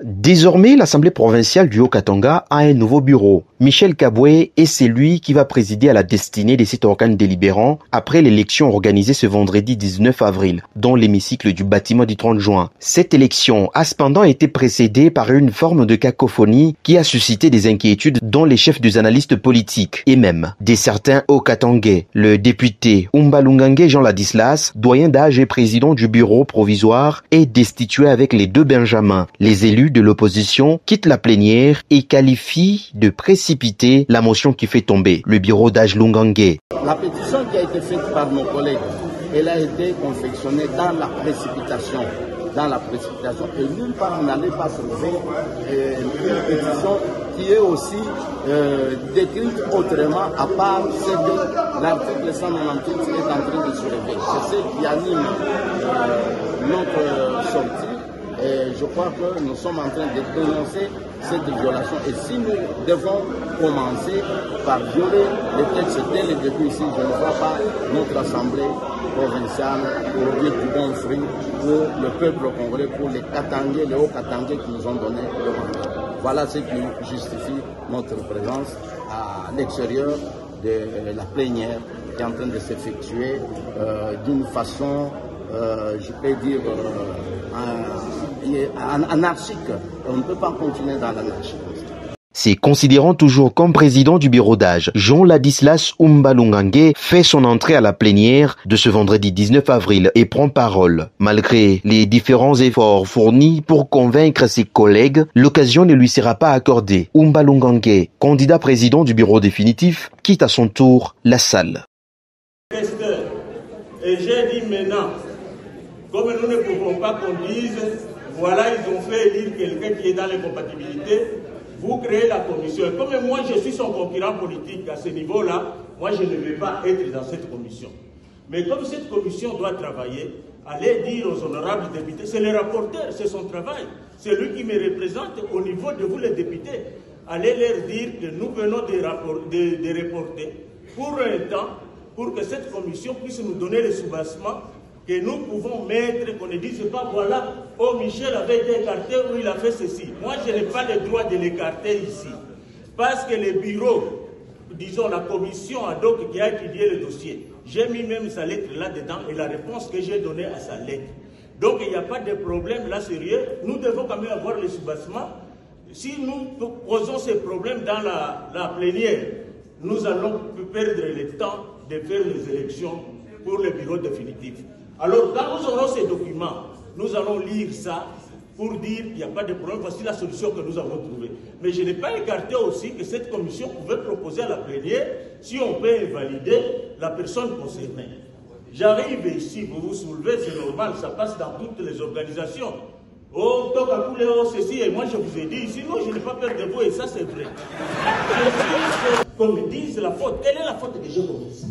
Désormais, l'Assemblée provinciale du Haut-Katanga a un nouveau bureau. Michel Kabwe est celui qui va présider à la destinée de cet organe délibérant après l'élection organisée ce vendredi 19 avril dans l'hémicycle du bâtiment du 30 juin. Cette élection a cependant été précédée par une forme de cacophonie qui a suscité des inquiétudes dans les chefs des analystes politiques et même des certains Haut-Katangais. Le député Umbalungange Jean Ladislas, doyen d'âge et président du bureau provisoire, est destitué avec les deux Benjamins. Les élus de l'opposition quittent la plénière et qualifient de précipitée la motion qui fait tomber le bureau d'âge Lungange. La pétition qui a été faite par nos collègues, elle a été confectionnée dans la précipitation. Et nulle part on n'allait pas trouver une pétition qui est aussi décrite autrement à part ce que l'article 198 est en train de soulever. C'est ce qui anime notre sortie. Et je crois que nous sommes en train de dénoncer cette violation. Et si nous devons commencer par violer les textes dès le début ici, je ne vois pas notre assemblée provinciale produire du bon fruit pour le peuple congolais, pour les Katangais, les Hauts-Katangais qui nous ont donné le mandat. Voilà ce qui justifie notre présence à l'extérieur de la plénière qui est en train de s'effectuer d'une façon, je peux dire, anarchique. On ne peut pas continuer dans l'anarchie. C'est considérant toujours comme président du bureau d'âge, Jean Ladislas Umbalungange fait son entrée à la plénière de ce vendredi 19 avril et prend parole. Malgré les différents efforts fournis pour convaincre ses collègues, l'occasion ne lui sera pas accordée. Umbalungange, candidat président du bureau définitif, quitte à son tour la salle. Et j'ai dit maintenant, comme nous ne pouvons pas qu'on dise, voilà, ils ont fait élire quelqu'un qui est dans les compatibilités, vous créez la commission. Et comme moi, je suis son concurrent politique à ce niveau-là, moi, je ne vais pas être dans cette commission. Mais comme cette commission doit travailler, allez dire aux honorables députés, c'est le rapporteur, c'est son travail. C'est lui qui me représente au niveau de vous, les députés. Allez leur dire que nous venons de reporter pour un temps, pour que cette commission puisse nous donner les soubassements que nous pouvons mettre, qu'on ne dise pas, voilà, oh Michel avait été écarté ou il a fait ceci. Moi, je n'ai pas le droit de l'écarter ici. Parce que le bureau, disons la commission ad hoc qui a étudié le dossier, j'ai mis même sa lettre là-dedans et la réponse que j'ai donnée à sa lettre. Donc il n'y a pas de problème là sérieux. Nous devons quand même avoir les soubassements. Si nous posons ces problèmes dans la plénière, nous allons perdre le temps de faire les élections pour le bureau définitif. Alors, quand nous aurons ces documents, nous allons lire ça pour dire qu'il n'y a pas de problème, voici la solution que nous avons trouvée. Mais je n'ai pas écarté aussi que cette commission pouvait proposer à la plénière, si on peut invalider la personne concernée. J'arrive ici, vous vous soulevez, c'est normal, ça passe dans toutes les organisations. Oh, Tokakoulé, oh, ceci, et moi je vous ai dit ici, non, je n'ai pas peur de vous, et ça c'est vrai. Qu'on me dise la faute, quelle est la faute que j'ai commise?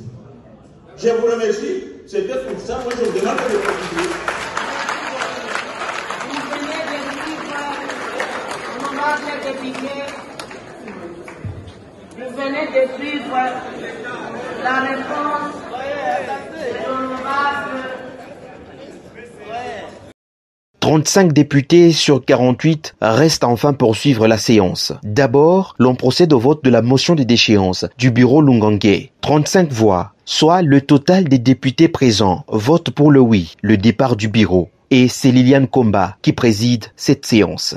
Je vous remercie. C'était pour ça, moi je vous demande de continuer. Vous venez de suivre la réponse de l'honorable. 35 députés sur 48 restent enfin pour suivre la séance. D'abord, l'on procède au vote de la motion de déchéance du bureau Lungange. 35 voix, soit le total des députés présents, votent pour le oui, le départ du bureau. Et c'est Liliane Komba qui préside cette séance.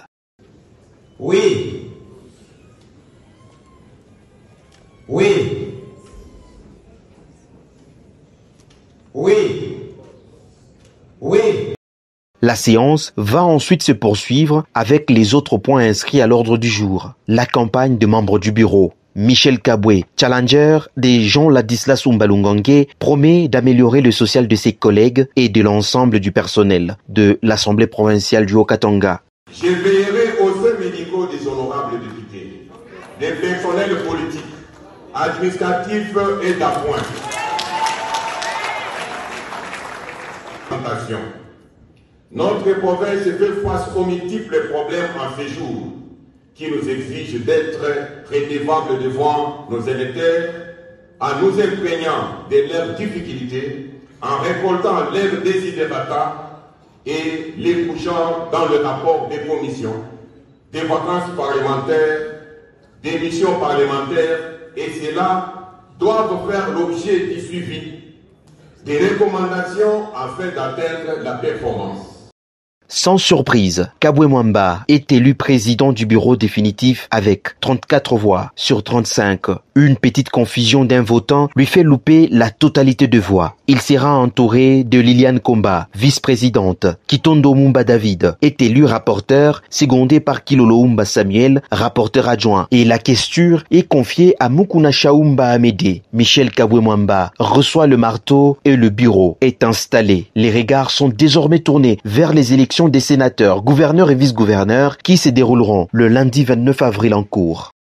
Oui. Oui. Oui. Oui. La séance va ensuite se poursuivre avec les autres points inscrits à l'ordre du jour. La campagne de membres du bureau. Michel Kabwe, challenger des Jean Ladislas Umbalungange, promet d'améliorer le social de ses collègues et de l'ensemble du personnel de l'Assemblée provinciale du Haut-Katanga. Je veillerai aux soins médicaux des honorables députés, des personnels politiques, administratifs et d'appoint. Notre province fait face aux multiples problèmes en séjour qui nous exigent d'être redevables devant nos électeurs en nous imprégnant de leurs difficultés, en récoltant leurs desiderata et les couchant dans le rapport des commissions des vacances parlementaires, des missions parlementaires, et cela doivent faire l'objet du suivi, des recommandations afin d'atteindre la performance. Sans surprise, Kabwe Mwamba est élu président du bureau définitif avec 34 voix sur 35. Une petite confusion d'un votant lui fait louper la totalité de voix. Il sera entouré de Liliane Komba, vice-présidente. Kitondo Mumba David est élu rapporteur, secondé par Kilolo Umba Samuel, rapporteur adjoint. Et la questure est confiée à Mukuna Chaumba Amédée. Michel Kabwe Mwamba reçoit le marteau et le bureau est installé. Les regards sont désormais tournés vers les élections des sénateurs, gouverneurs et vice-gouverneurs qui se dérouleront le lundi 29 avril en cours.